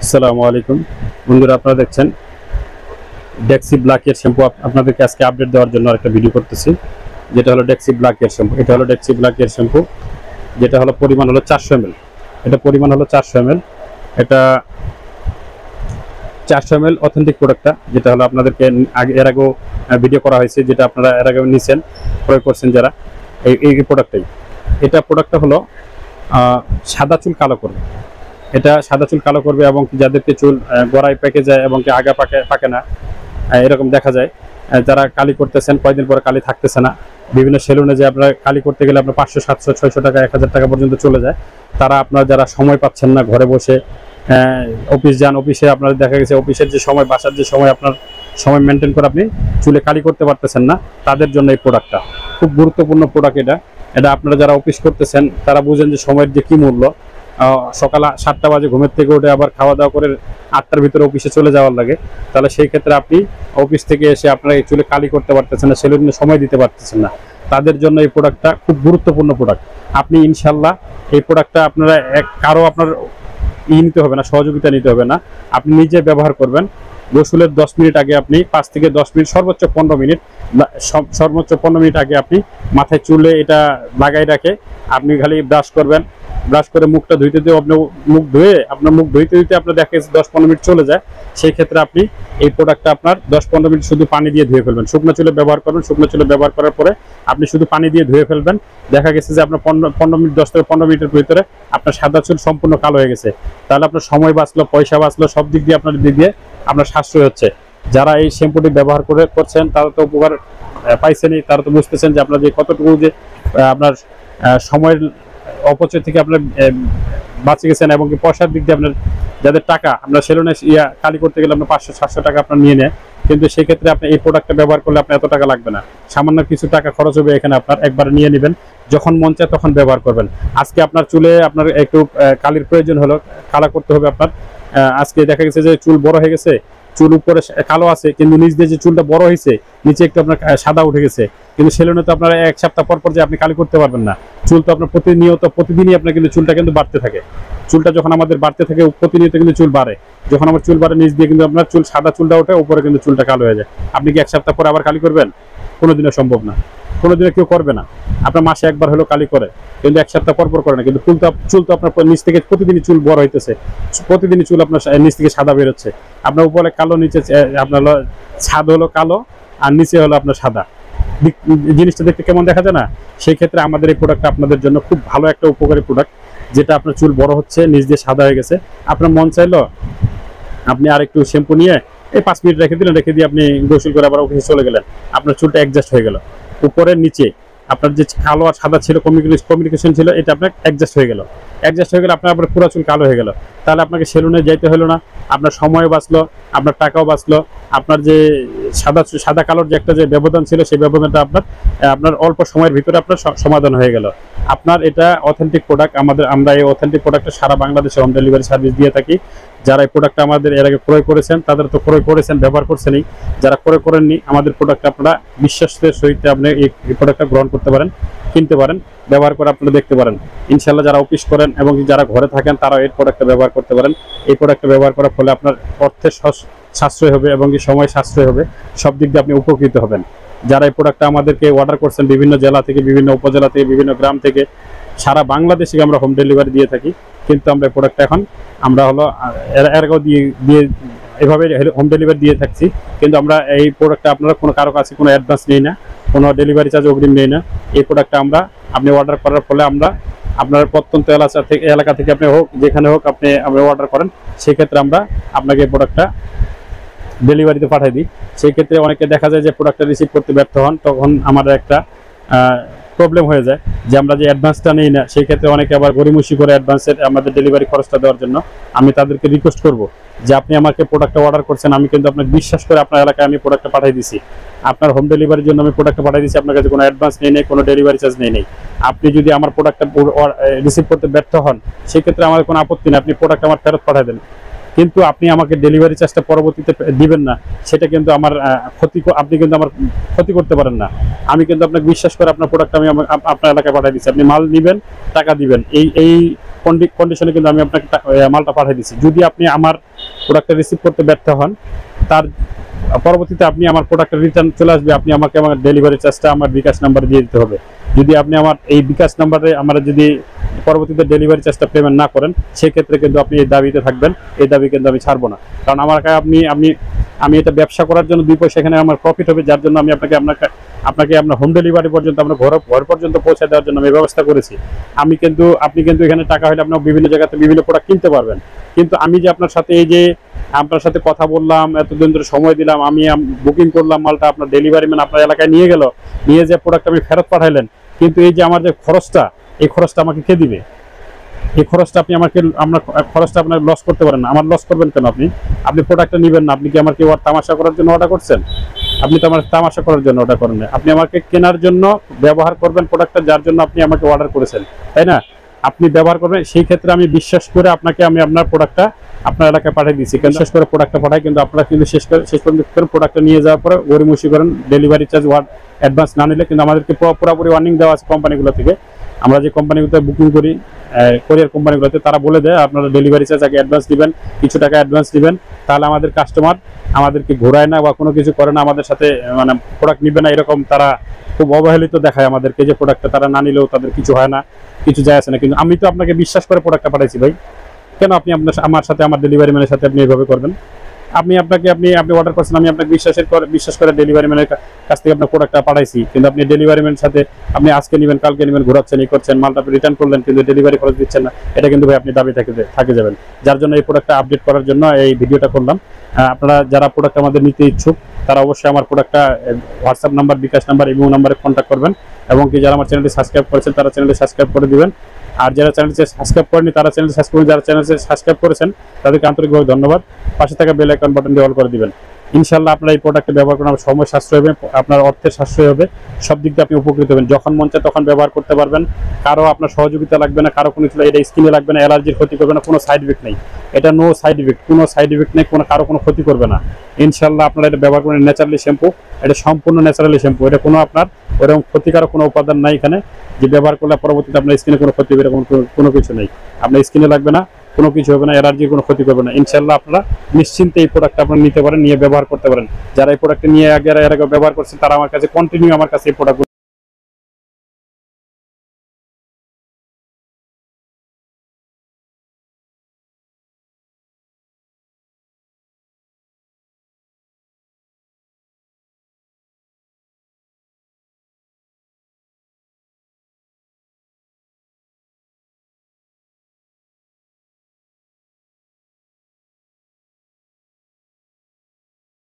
আসসালামু আলাইকুম বন্ধুরা, আপনারা দেখছেন ডেক্সি ব্ল্যাক এর শ্যাম্পু। আপনাদেরকে আজকে আপডেট দেওয়ার জন্য একটা ভিডিও করতেছি, যেটা হলো ডেক্সি ব্ল্যাক এর শ্যাম্পু। এটা হলো ডেক্সি ব্ল্যাক এর শ্যাম্পু, যেটা হলো পরিমাণ হলো 400 ml। এটা পরিমাণ হলো 400 ml। এটা 400 ml অথেন্টিক প্রোডাক্টটা, যেটা হলো আপনাদেরকে এর আগেও ভিডিও করা হয়েছে, যেটা আপনারা এর আগেও নিছেন, প্রয়োগ করছেন যারা। এই প্রোডাক্টটাই, এটা প্রোডাক্টটা হলো সাদা চুল কালো করবে। এটা সাদা চুল কালো করবে, এবং যাদেরকে চুল গোড়ায় পেকে যায় এবং কি আগা পাকে না, এরকম দেখা যায়, যারা কালি করতেছেন কয়েকদিন পরে কালি থাকতেছে না, বিভিন্ন সেলুনে যে আপনারা কালি করতে গেলে আপনার 500, 700, 600 টাকা, 1000 টাকা পর্যন্ত চলে যায়। তারা আপনারা যারা সময় পাচ্ছেন না, ঘরে বসে অফিস যান, অফিসে আপনার দেখা গেছে অফিসের যে সময়, বাসার যে সময়, আপনার সময় মেনটেন করে আপনি চুলে কালি করতে পারতেছেন না, তাদের জন্য এই প্রোডাক্টটা খুব গুরুত্বপূর্ণ প্রোডাক্ট। এটা আপনারা যারা অফিস করতেছেন তারা বুঝেন যে সময়ের যে কি মূল্য। সকাল 7টা বাজে ঘুমের থেকে উঠে আবার খাওয়া দাওয়া করে 8টার ভিতরে অফিসে চলে যাওয়ার লাগে, তাহলে সেই ক্ষেত্রে আপনি অফিস থেকে এসে আপনারা এই চুলে কালি করতে পারতেছেন না, সেলুনে সময় দিতে পারতেছেন না, তাদের জন্য এই প্রোডাক্টটা খুব গুরুত্বপূর্ণ প্রোডাক্ট। আপনি ইনশাল্লাহ এই প্রোডাক্টটা আপনারা কারো আপনার নিতে হবে না, সহযোগিতা নিতে হবে না, আপনি নিজে ব্যবহার করবেন। গোসলের 10 মিনিট আগে আপনি 5 থেকে 10 মিনিট, সর্বোচ্চ 15 মিনিট আগে আপনি মাথায় চুলে এটা লাগাই রাখে আপনি খালি ব্রাশ করবেন। ব্রাশ করে মুখটা ধুইতে দিয়ে আপনার মুখ ধুইতে আপনার দেখা গেছে 10-15 মিনিট চলে যায়। সেই ক্ষেত্রে আপনি এই প্রোডাক্টটা আপনার 10-15 মিনিট শুধু পানি দিয়ে ধুয়ে ফেলবেন। শুকনো চুলে ব্যবহার করবেন। শুকনো চুলে ব্যবহার করার পরে আপনি শুধু পানি দিয়ে ধুয়ে ফেলবেন। দেখা গেছে যে আপনার 15 মিনিট, 10 থেকে 15 মিনিটের ভিতরে আপনার সাদা চুল সম্পূর্ণ কালো হয়ে গেছে। তাহলে আপনার সময় বাঁচলো, পয়সা বাঁচলো, সব দিক দিয়ে আপনার সাশ্রয় হচ্ছে। যারা এই শ্যাম্পুটি ব্যবহার করছেন তারা তো উপকার পাইছেনই, তারা তো বুঝতেছেন যে আপনার যে কতটুকু যে আপনার সময়ের অপচয় থেকে আপনার বাঁচে গেছেন, এবং কি পয়সার দিক দিয়ে আপনার যাদের টাকা, আপনার সেলুনে কালি করতে গেলে আপনার 500-700 টাকা আপনার নিয়ে নেয়, কিন্তু সেক্ষেত্রে আপনি এই প্রোডাক্টটা ব্যবহার করলে আপনার এত টাকা লাগবে না, সামান্য কিছু টাকা খরচ হবে। এখানে আপনার একবার নিয়ে নেবেন, যখন মন চায় তখন ব্যবহার করবেন। আজকে আপনার চুলে আপনার একটু কালির প্রয়োজন হলো, কালা করতে হবে আপনার। আজকে দেখা গেছে যে চুল বড় হয়ে গেছে, চুল উপরে কালো আছে, কিন্তু নিচ দিয়ে যে চুলটা বড় হয়েছে, নিচে একটু আপনার সাদা উঠে গেছে, কিন্তু সেলুনে তো আপনার 1 সপ্তাহ পর যে আপনি কালি করতে পারবেন না। চুল তো আপনার প্রতিদিনই আপনার কিন্তু চুলটা কিন্তু বাড়তে থাকে। চুলটা যখন আমাদের বাড়তে থাকে, প্রতিনিয়ত কিন্তু চুল বাড়ে। যখন আমার চুল বাড়ে, নিচ দিয়ে কিন্তু আপনার চুল সাদা চুলটা ওঠে, উপরে কিন্তু চুলটা কালো হয়ে যায়। আপনি কি 1 সপ্তাহ পরে আবার কালি করবেন? কোনোদিনও সম্ভব না, কোনোদিনও কেউ করবে না। আপনার মাসে একবার হলো কালি করে, কিন্তু 1 সপ্তাহ পর করে না। কিন্তু চুল তো আপনার নিচ থেকে প্রতিদিনই চুল বড় হইতেছে, প্রতিদিনই চুল আপনার নিচ থেকে সাদা বেরোচ্ছে। আপনার উপরে কালো, নিচে আপনার ছাদ হলো কালো, আর নিচে হলো আপনার সাদা। জিনিসটা দেখতে কেমন দেখা যায় না? সেই ক্ষেত্রে আমাদের এই প্রোডাক্টটা আপনাদের জন্য খুব ভালো একটা উপকারী প্রোডাক্ট, যেটা আপনার চুল বড় হচ্ছে, নিচ দিয়ে সাদা হয়ে গেছে। আপনার মন চাইলো আপনি আর একটু শ্যাম্পু নিয়ে এই 5 মিনিট রেখে দিলেন, রেখে দিয়ে আপনি গোসল করে আবার অফিসে চলে গেলেন, আপনার চুলটা অ্যাডজাস্ট হয়ে গেল। উপরে নিচে আপনার যে কালো আর সাদা ছিল, কমিউনিকেশন ছিল, এটা আপনার অ্যাডজাস্ট হয়ে গেল। আপনার আবার পুরো চুল কালো হয়ে গেল। তাহলে আপনাকে সেলুনে যাইতে হলো না, আপনার সময় বাঁচলো, আপনার টাকাও বাঁচলো। আপনার যে সাদা কালোর যে একটা যে ব্যবধান ছিল, সেই ব্যবধানটা আপনার অল্প সময়ের ভিতরে আপনার সমাধান হয়ে গেল। আপনার এটা অথেন্টিক প্রোডাক্ট। আমরা এই অথেন্টিক প্রোডাক্টটা সারা বাংলাদেশে হোম ডেলিভারি সার্ভিস দিয়ে থাকি। যারা এই প্রোডাক্টটা আমাদের এর আগে ক্রয় করেছেন, তাদের তো ক্রয় করেছেন, ব্যবহার করছেনই। যারা ক্রয় করেননি, আমাদের প্রোডাক্টটা আপনারা বিশ্বাসের সহিত আপনি এই প্রোডাক্টটা গ্রহণ করতে পারেন, কিনতে পারেন, ব্যবহার করে আপনারা দেখতে পারেন। ইনশাল্লাহ যারা অফিস করেন এবং যারা ঘরে থাকেন, তারাও এই প্রোডাক্টটা ব্যবহার করতে পারেন। এই প্রোডাক্টটা ব্যবহার করার ফলে আপনার অর্থের সাশ্রয় হবে, এবং সময় সাশ্রয় হবে, সব দিক দিয়ে আপনি উপকৃত হবেন। যারা এই প্রোডাক্টটা আমাদেরকে অর্ডার করছেন বিভিন্ন জেলা থেকে, বিভিন্ন উপজেলা থেকে, বিভিন্ন গ্রাম থেকে, সারা বাংলাদেশে আমরা হোম ডেলিভারি দিয়ে থাকি। কিন্তু আমরা এই প্রোডাক্টটা এখন আমরা হলো এর আগেও দিয়ে এভাবে হোম ডেলিভারি দিয়ে থাকছি। কিন্তু আমরা এই প্রোডাক্টটা আপনারা কারো কাছে কোনো অ্যাডভান্স নেই না, কোনো ডেলিভারি চার্জ অগ্রিম নেই না। এই প্রোডাক্টটা আপনি অর্ডার করার ফলে আমরা আপনার প্রত্যন্ত এলাকা থেকে আপনি হোক, যেখানে হোক আপনি অর্ডার করেন, সেক্ষেত্রে আমরা আপনাকে এই প্রোডাক্টটা ডেলিভারিতে পাঠিয়ে দিই। সেই ক্ষেত্রে অনেকে দেখা যায় যে প্রোডাক্টটা রিসিভ করতে ব্যর্থ হন, তখন আমাদের একটা প্রবলেম হয়ে যায় যে আমরা যে অ্যাডভান্সটা নিই না। সেই ক্ষেত্রে অনেকে আবার গড়িমসি করে অ্যাডভান্সের আমাদের ডেলিভারি খরচটা দেওয়ার জন্য। আমি তাদেরকে রিকোয়েস্ট করব যে আপনি আমাকে প্রোডাক্টটা অর্ডার করছেন, আমি কিন্তু আপনাকে বিশ্বাস করে আপনার এলাকায় আমি প্রোডাক্টটা পাঠিয়ে দিছি। আপনার হোম ডেলিভারির জন্য আমি প্রোডাক্টটা পাঠিয়ে দিচ্ছি, আপনার কাছে কোনো অ্যাডভান্স নেই, কোনো ডেলিভারি চার্জ নেই। আপনি যদি আমার প্রোডাক্টটা রিসিভ করতে ব্যর্থ হন, সেক্ষেত্রে আমার কোনো আপত্তি নেই, আপনি প্রোডাক্ট আমার ফেরত পাঠিয়ে দেন। কিন্তু আপনি আমাকে ডেলিভারি চার্জটা পরবর্তীতে দিবেন না, সেটা কিন্তু আমার আপনি কিন্তু আমার ক্ষতি করতে পারেন না। আমি কিন্তু আপনাকে বিশ্বাস করে আপনার প্রোডাক্ট আমি আপনার এলাকায় পাঠিয়ে দিচ্ছি। আপনি মাল নেবেন, টাকা দিবেন, এই কন্ডিশনে কিন্তু আমি আপনাকে মালটা পাঠিয়ে দিচ্ছি। যদি আপনি আমার প্রোডাক্টটা রিসিভ করতে ব্যর্থ হন, তার পরবর্তীতে আপনি আমার প্রোডাক্টটা রিটার্ন চলে আসবে, আপনি আমাকে আমার ডেলিভারি চার্জটা আমার বিকাশ নাম্বারে দিয়ে দিতে হবে। যদি আপনি আমার এই বিকাশ নাম্বারে আমরা যদি পরবর্তীতে ডেলিভারি চার্জটা পেমেন্ট না করেন, সেক্ষেত্রে কিন্তু আপনি এই দাবিতে থাকবেন, এই দাবি কিন্তু আমি ছাড়বো না। কারণ আমার আমি এটা ব্যবসা করার জন্য 2 পয়সা এখানে আমার প্রফিট হবে, যার জন্য আমি আপনাকে আপনার হোম ডেলিভারি পর্যন্ত আপনার ঘর পর্যন্ত পৌঁছে দেওয়ার জন্য আমি ব্যবস্থা করেছি। আপনি কিন্তু এখানে টাকা হলে আপনার বিভিন্ন জায়গাতে বিভিন্ন প্রোডাক্ট কিনতে পারবেন। কিন্তু আমি যে আপনার সাথে এই যে আপনার সাথে কথা বললাম, এতদিন ধরে সময় দিলাম, আমি বুকিং করলাম, মালটা আপনার ডেলিভারি ম্যান আপনার এলাকায় নিয়ে গেল, নিয়ে যে প্রোডাক্ট আমি ফেরত পাঠাইলেন, কিন্তু এই যে আমার যে খরচটা, এই খরচটা আমাকে কে দিবে? এই খরচটা খরচটা আপনার লস করতে পারেন না। আমার লস করবেন কেন? আপনি প্রোডাক্টটা নেবেন না, আপনি কি আমাকে তামাশা করার জন্য অর্ডার করছেন? আপনি তো আমার তামাশা করার জন্য অর্ডার করেন না, আপনি আমাকে কেনার জন্য ব্যবহার করবেন প্রোডাক্টটা, যার জন্য আপনি আমাকে অর্ডার করেছেন, তাই না? আপনি ব্যবহার করবেন, সেই ক্ষেত্রে আমি বিশ্বাস করে আমি আপনার প্রোডাক্টটা আপনার এলাকায় পাঠিয়ে দিচ্ছি, কিন্তু শেষ করে প্রোডাক্টটা পাঠাই, কিন্তু আপনারা কিন্তু শেষ পর্যন্ত প্রোডাক্টটা নিয়ে যাওয়ার পরে গড়িমসি করেন, ডেলিভারি চার্জ অ্যাডভান্স না নিলে। কিন্তু আমাদেরকে পুরোপুরি ওয়ার্নিং দেওয়া আছে কোম্পানিগুলো থেকে, আমরা যে কোম্পানিগুলোতে বুকিং করি, কোরিয়ার কোম্পানিগুলোতে, তারা বলে দেয় আপনারা ডেলিভারি চার্জ আগে অ্যাডভান্স দিবেন, কিছু টাকা অ্যাডভান্স দিবেন, তাহলে আমাদের কাস্টমার আমাদেরকে ঘোরায় না বা কোনো কিছু করে না, আমাদের সাথে মানে প্রোডাক্ট নিবে না, এরকম তারা খুব অবহেলিত দেখায় আমাদেরকে, যে প্রোডাক্টটা তারা না নিলেও তাদের কিছু হয় না, কিছু যায় আসে না। কিন্তু আমি তো আপনাকে বিশ্বাস করে প্রোডাক্টটা পাঠাইছি ভাই, কেন আপনি আমার সাথে আমার ডেলিভারি ম্যানের সাথে আপনি এইভাবে করবেন? আপনি অর্ডার করছেন, আমি আপনাকে বিশ্বাস করে ডেলিভারি ম্যানের কাছ থেকে আপনার প্রোডাক্টটা পাঠাইছি, কিন্তু আপনি ডেলিভারি ম্যানের সাথে আপনি আজকে নেবেন, কালকে নেবেন, ঘোরাচ্ছেন, এই করছেন, মালটা আপনি রিটার্ন করলেন, কিন্তু ডেলিভারি খরচ দিচ্ছেন না, এটা কিন্তু ভাই আপনি দাবি থাকে যাবেন। যার জন্য এই প্রোডাক্টটা আপডেট করার জন্য এই ভিডিওটা করলাম। আপনারা যারা প্রোডাক্ট আমাদের নিতে ইচ্ছুক, তারা অবশ্যই আমার প্রোডাক্টটা হোয়াটসঅ্যাপ নাম্বার, বিকাশ নাম্বার, ইমো নাম্বারে কন্ট্যাক্ট করবেন, এবং কি যারা আমার চ্যানেলটি সাবস্ক্রাইব করেছেন তারা চ্যানেলটি সাবস্ক্রাইব করে দিবেন, আর যারা চ্যানেলটি সাবস্ক্রাইব করেনি তারা চ্যানেলটি সাবস্ক্রাইব করুন, যারা চ্যানেলটি সাবস্ক্রাইব করেছেন তাদেরকে আন্তরিকভাবে ধন্যবাদ। পাশে থাকা বেল আইকন বাটনটি অল করে দিবেন। ইনশাআল্লাহ আপনারা এই প্রোডাক্টটা ব্যবহার করুন, আপনার সময় সাশ্রয় হবে, আপনার অর্থের সাশ্রয় হবে, সব দিক দিয়ে আপনি উপকৃত হবেন। যখন মন চায় তখন ব্যবহার করতে পারবেন, কারো আপনার সহযোগিতা লাগবে না, কারো কোনো কিছু, এটা স্কিনে লাগবে না, অ্যালার্জির ক্ষতি করবে না, কোনো সাইড ইফেক্ট নেই, এটা নো সাইড ইফেক্ট, কোনো সাইড ইফেক্ট নেই, কারো কোনো ক্ষতি করবে না। ইনশাআল্লাহ আপনারা এটা ব্যবহার করেন, ন্যাচারালি শ্যাম্পু, এটা সম্পূর্ণ ন্যাচারালি শ্যাম্পু, এটা কোনো আপনার ওরকম ক্ষতিকারক কোনো উপাদান নাই এখানে, যে ব্যবহার করলে পরবর্তীতে আপনার স্কিনে কোনো ক্ষতি হবে, এরকম কোনো কিছু নেই, আপনার স্কিনে লাগবে না, কোনো কিছু হবে না, অ্যালার্জির কোনো ক্ষতি করবে না। ইনশাআল্লাহ আপনারা নিশ্চিন্তে এই প্রোডাক্টটা আপনারা নিতে পারেন, নিয়ে ব্যবহার করতে পারেন। যারা এই প্রোডাক্টটা নিয়ে এর আগে ব্যবহার করছেন তারা আমার কাছে কন্টিনিউ এই প্রোডাক্ট